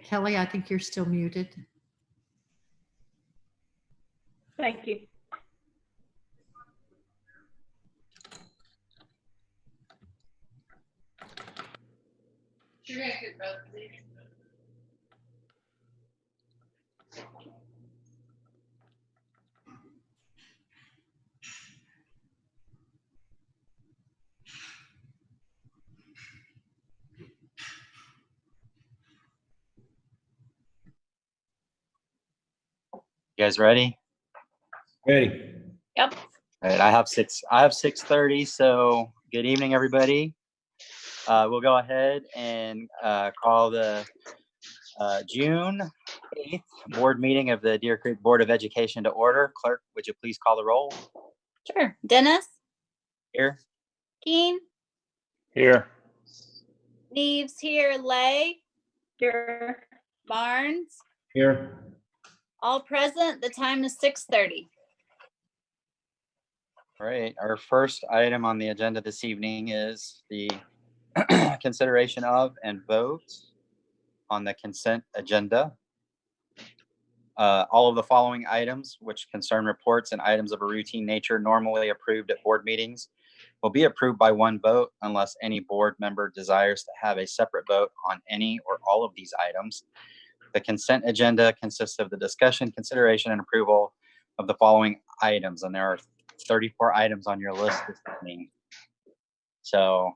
Kelly, I think you're still muted. Thank you. You guys ready? Ready. Yep. All right, I have 6:30. So good evening, everybody. We'll go ahead and call the June 8th board meeting of the Deer Creek Board of Education to order. Clerk, would you please call the roll? Sure. Dennis, Here. Keen, Here. Neves here, Lay, Here. Barnes, Here. all present. The time is 6:30. All right, our first item on the agenda this evening is the consideration of and vote on the consent agenda. All of the following items, which concern reports and items of a routine nature normally approved at board meetings, will be approved by one vote unless any board member desires to have a separate vote on any or all of these items. The consent agenda consists of the discussion, consideration, and approval of the following items, and there are 34 items on your list this evening. So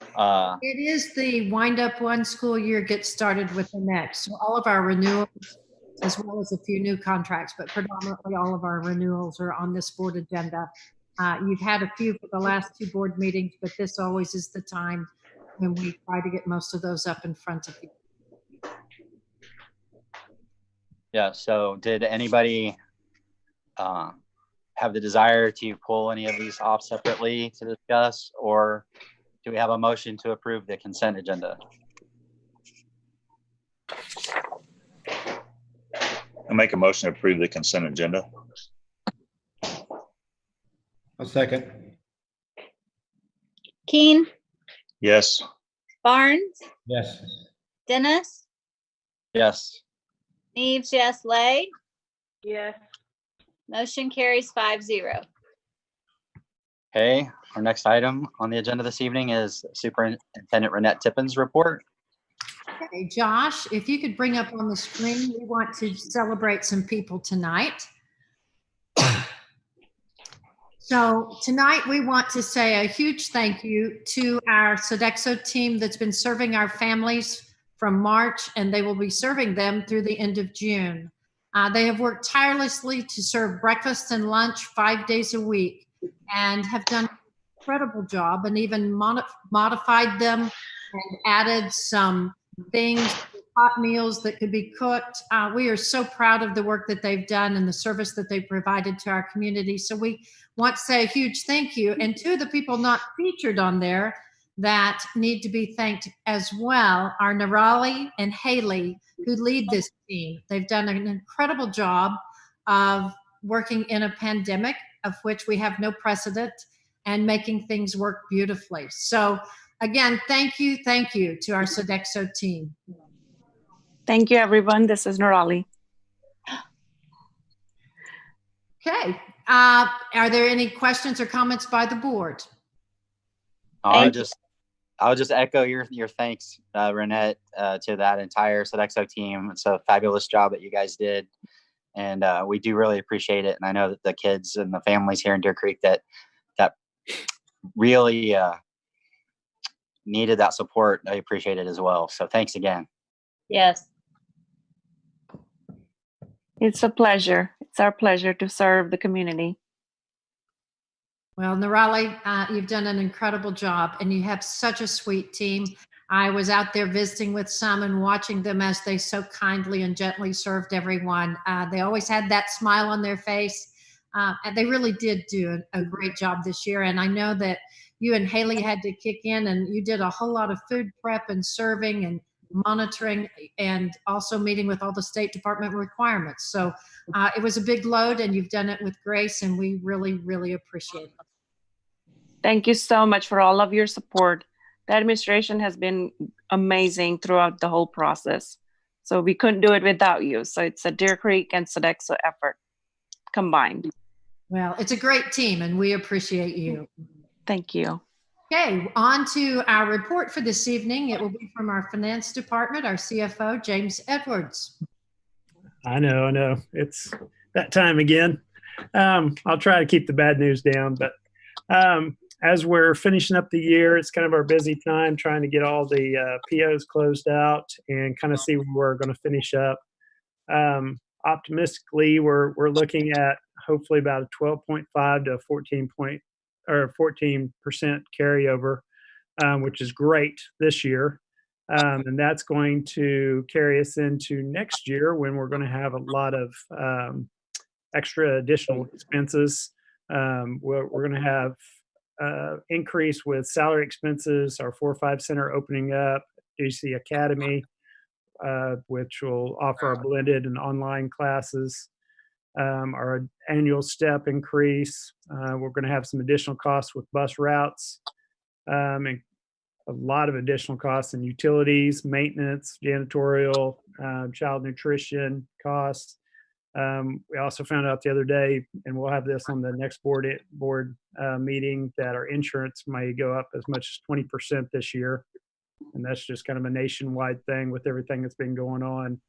It is the wind up one school year, get started with the next. So all of our renewals, as well as a few new contracts, but predominantly all of our renewals are on this board agenda. You've had a few for the last two board meetings, but this always is the time when we try to get most of those up in front of you. yeah, so did anybody have the desire to pull any of these off separately to discuss, or do we have a motion to approve the consent agenda? I make a motion to approve the consent agenda. A second. Keen, Yes. Barnes, Yes. Dennis, Yes. Neves, yes, Lay, Yes. motion carries 5-0. Okay, our next item on the agenda this evening is Superintendent Renette Tippin's report. Okay, Josh, if you could bring up on the screen, we want to celebrate some people tonight. So tonight we want to say a huge thank you to our Sodexo team that's been serving our families from March, and they will be serving them through the end of June. They have worked tirelessly to serve breakfast and lunch 5 days a week and have done an incredible job, and even modified them and added some things, hot meals that could be cooked. We are so proud of the work that they've done and the service that they've provided to our community. So we want to say a huge thank you. And to the people not featured on there that need to be thanked as well are Nirali and Haley, who lead this team. They've done an incredible job of working in a pandemic of which we have no precedent and making things work beautifully. So again, thank you to our Sodexo team. Thank you, everyone. This is Nirali. Okay, are there any questions or comments by the board? I'll just echo your thanks, Renette, to that entire Sodexo team. It's a fabulous job that you guys did, and we do really appreciate it. And I know that the kids and the families here in Deer Creek that really needed that support, I appreciate it as well. So thanks again. Yes. It's a pleasure. It's our pleasure to serve the community. Well, Nirali, you've done an incredible job, and you have such a sweet team. I was out there visiting with some and watching them as they so kindly and gently served everyone. They always had that smile on their face, and they really did do a great job this year. And I know that you and Haley had to kick in, and you did a whole lot of food prep and serving and monitoring, and also meeting with all the State Department requirements. So it was a big load, and you've done it with grace, and we really, really appreciate it. Thank you so much for all of your support. The administration has been amazing throughout the whole process. So we couldn't do it without you. So it's a Deer Creek and Sodexo effort combined. Well, it's a great team and we appreciate you. Thank you. Okay, on to our report for this evening. It will be from our finance department, our CFO, James Edwards. I know. It's that time again. I'll try to keep the bad news down, but as we're finishing up the year, it's kind of our busy time trying to get all the POs closed out and kind of see where we're going to finish up. Optimistically, we're looking at hopefully about a 12.5 to 14% carryover, which is great this year. And that's going to carry us into next year when we're going to have a lot of extra additional expenses. We're going to have increase with salary expenses, our 4-5 center opening up, DC Academy, which will offer our blended and online classes. Our annual step increase. We're going to have some additional costs with bus routes, and a lot of additional costs in utilities, maintenance, janitorial, child nutrition costs. We also found out the other day, and we'll have this on the next board meeting, that our insurance may go up as much as 20% this year. And that's just kind of a nationwide thing with everything that's been going on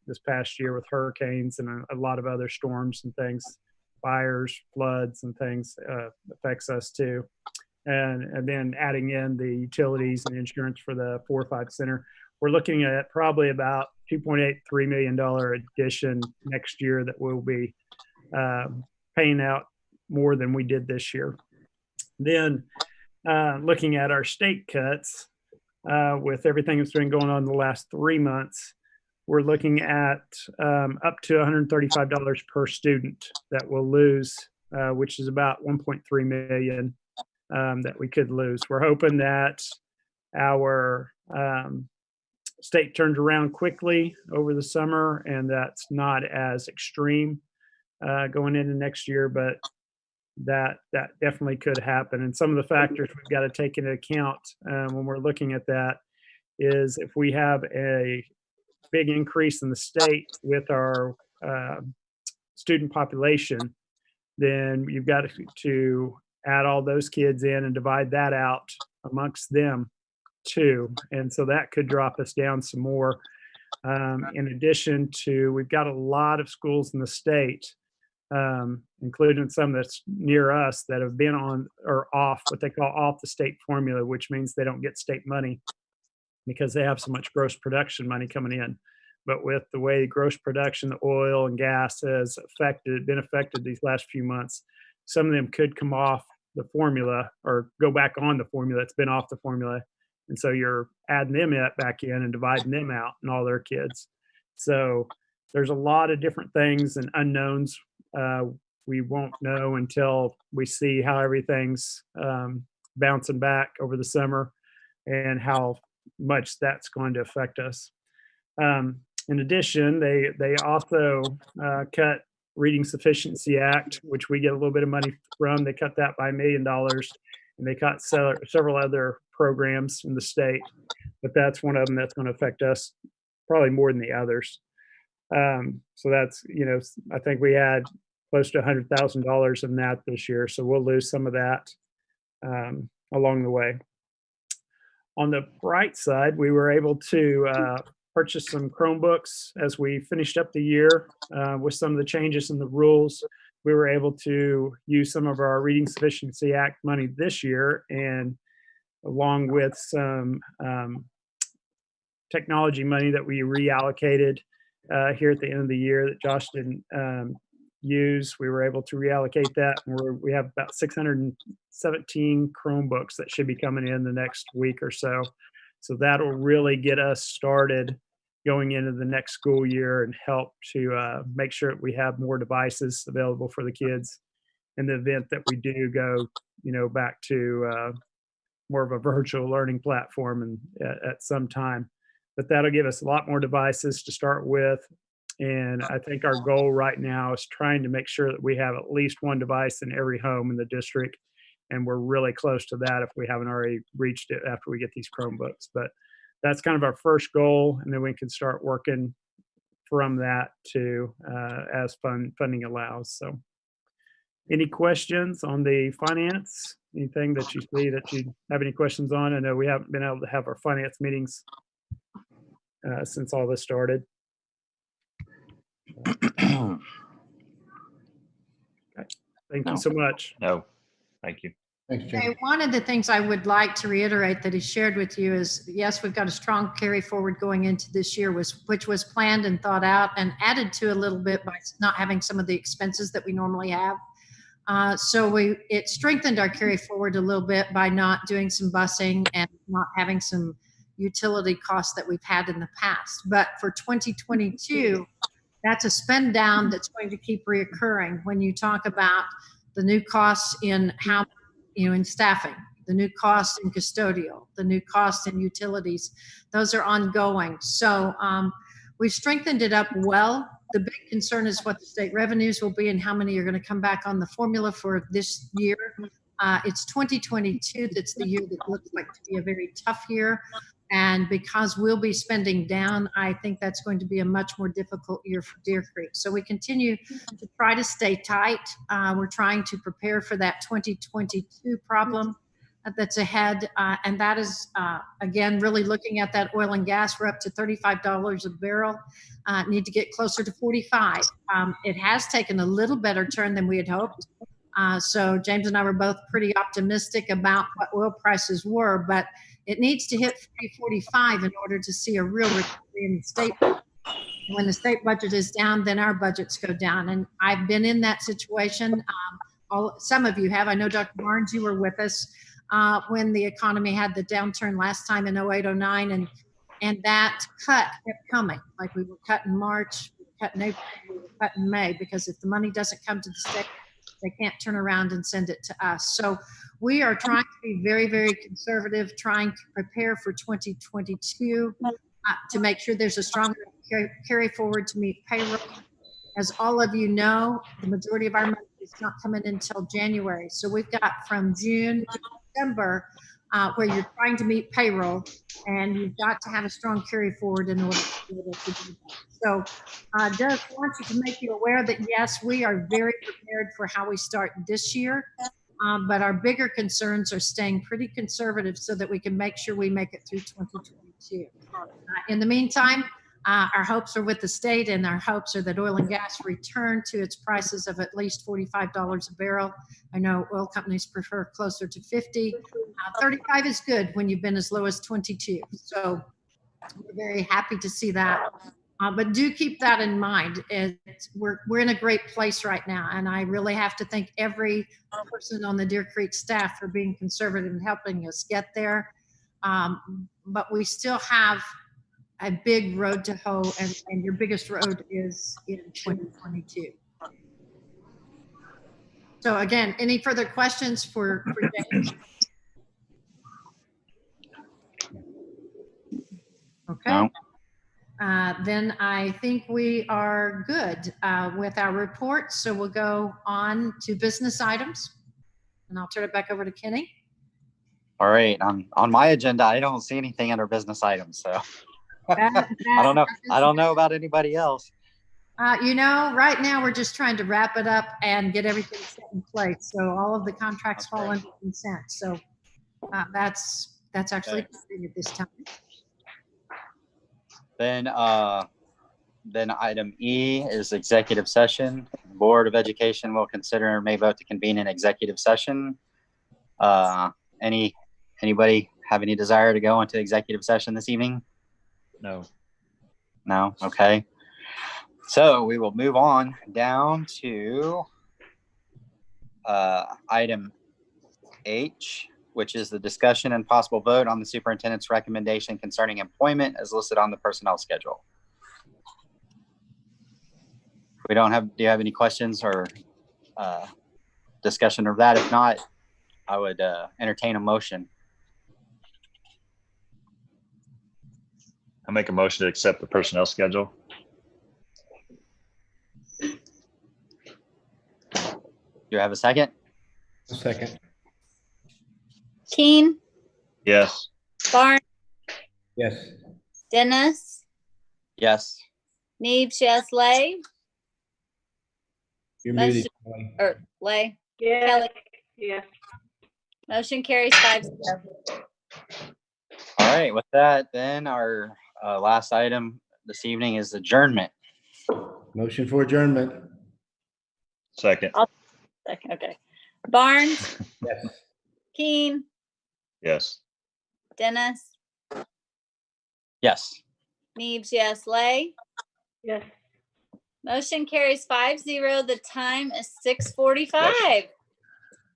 this past year with hurricanes and a lot of other storms and things, fires, floods and things affects us too. And then adding in the utilities and insurance for the 4-5 center, we're looking at probably about $2.83 million addition next year that we'll be paying out more than we did this year. Then looking at our state cuts, with everything that's been going on the last 3 months, we're looking at up to $135 per student that we'll lose, which is about 1.3 million that we could lose. We're hoping that our state turns around quickly over the summer and that's not as extreme going into next year, but that definitely could happen. And some of the factors we've got to take into account when we're looking at that is if we have a big increase in the state with our student population, then you've got to add all those kids in and divide that out amongst them too. And so that could drop us down some more. In addition to, we've got a lot of schools in the state, including some that's near us, that have been on or off what they call off the state formula, which means they don't get state money because they have so much gross production money coming in. But with the way gross production, the oil and gas has been affected these last few months, some of them could come off the formula or go back on the formula. It's been off the formula. And so you're adding them back in and dividing them out and all their kids. So there's a lot of different things and unknowns. We won't know until we see how everything's bouncing back over the summer and how much that's going to affect us. In addition, they also cut Reading Sufficiency Act, which we get a little bit of money from. They cut that by $1 million, and they cut several other programs in the state, but that's one of them that's going to affect us probably more than the others. So that's, I think we had close to $100,000 in that this year, so we'll lose some of that along the way. On the bright side, we were able to purchase some Chromebooks as we finished up the year. With some of the changes in the rules, we were able to use some of our Reading Sufficiency Act money this year, and along with some technology money that we reallocated here at the end of the year that Josh didn't use, we were able to reallocate that. And we have about 617 Chromebooks that should be coming in the next week or so. So that'll really get us started going into the next school year and help to make sure that we have more devices available for the kids in the event that we do go, back to more of a virtual learning platform and at some time. But that'll give us a lot more devices to start with. And I think our goal right now is trying to make sure that we have at least one device in every home in the district. And we're really close to that if we haven't already reached it after we get these Chromebooks. But that's kind of our first goal, and then we can start working from that to as funding allows. So, any questions on the finance? Anything that you see that you have any questions on? I know we haven't been able to have our finance meetings since all this started. Thank you so much. No, thank you. Thanks, Jim. Okay, one of the things I would like to reiterate that he shared with you is, yes, we've got a strong carry forward going into this year, which was planned and thought out and added to a little bit by not having some of the expenses that we normally have. So it strengthened our carry forward a little bit by not doing some busing and not having some utility costs that we've had in the past. But for 2022, that's a spend down that's going to keep reoccurring when you talk about the new costs in how, in staffing, the new costs in custodial, the new costs in utilities. Those are ongoing. So we strengthened it up well. The big concern is what the state revenues will be and how many are going to come back on the formula for this year. It's 2022 that's the year that looks like to be a very tough year. And because we'll be spending down, I think that's going to be a much more difficult year for Deer Creek. So we continue to try to stay tight. We're trying to prepare for that 2022 problem that's ahead. And that is, again, really looking at that oil and gas. We're up to $35 a barrel. Need to get closer to 45. It has taken a little better turn than we had hoped. So James and I were both pretty optimistic about what oil prices were, but it needs to hit 45 in order to see a real recovery in the state. When the state budget is down, then our budgets go down. And I've been in that situation. Some of you have. I know, Dr. Barnes, you were with us when the economy had the downturn last time in 08, 09, and that cut kept coming. Like we were cut in March, we were cut in April, we were cut in May, because if the money doesn't come to the state, they can't turn around and send it to us. So we are trying to be very, very conservative, trying to prepare for 2022 to make sure there's a strong carry forward to meet payroll. As all of you know, the majority of our money is not coming until January. So we've got from June to December where you're trying to meet payroll, and you've got to have a strong carry forward in order to be able to do that. So just want you to make you aware that, yes, we are very prepared for how we start this year, but our bigger concerns are staying pretty conservative so that we can make sure we make it through 2022. In the meantime, our hopes are with the state, and our hopes are that oil and gas return to its prices of at least $45 a barrel. I know oil companies prefer closer to 50. 35 is good when you've been as low as 22. So we're very happy to see that. But do keep that in mind. We're in a great place right now, and I really have to thank every person on the Deer Creek staff for being conservative and helping us get there. But we still have a big road to hoe, and your biggest road is in 2022. So again, any further questions for James? Okay. No. Then I think we are good with our report. So we'll go on to business items, and I'll turn it back over to Kenny. All right. On my agenda, I don't see anything under business items. So I don't know. I don't know about anybody else. Right now we're just trying to wrap it up and get everything set in place. So all of the contracts fall under consent. So that's actually good at this time. Then item E is executive session. Board of Education will consider and may vote to convene an executive session. Anybody have any desire to go into executive session this evening? No. No? Okay. So we will move on down to item H, which is the discussion and possible vote on the superintendent's recommendation concerning employment as listed on the personnel schedule. Do you have any questions or discussion of that? If not, I would entertain a motion. I make a motion to accept the personnel schedule. Do you have a second? A second. Keen, Yes. Barnes, Yes. Dennis, Yes. Neves, yes, Lay, You're Motion- muted. or Lay. Yes. Kelly. Yes. Motion carries 5-0. All right, with that, then our last item this evening is adjournment. Motion for adjournment. Second. Okay. Barnes, Yes. Keen, Yes. Dennis, Yes. Neves, yes, Lay. Yes. Motion carries 5-0. The time is 6:45.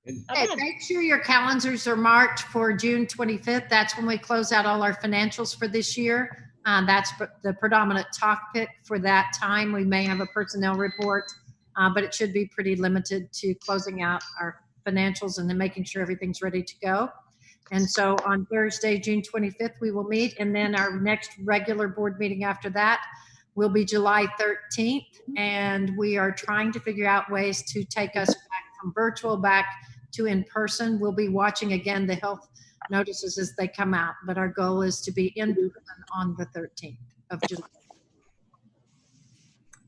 Not Okay, bad. make sure your calendars are marked for June 25th. That's when we close out all our financials for this year. That's the predominant topic for that time. We may have a personnel report, but it should be pretty limited to closing out our financials and then making sure everything's ready to go. And so on Thursday, June 25th, we will meet. And then our next regular board meeting after that will be July 13th. And we are trying to figure out ways to take us back from virtual back to in person. We'll be watching again the health notices as they come out, but our goal is to be in person on the 13th of July.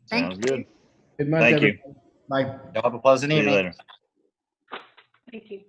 Thank Sounds you. good. Good month, Thank you. everybody. Bye. Y'all have a pleasant See you evening. later. Thank you.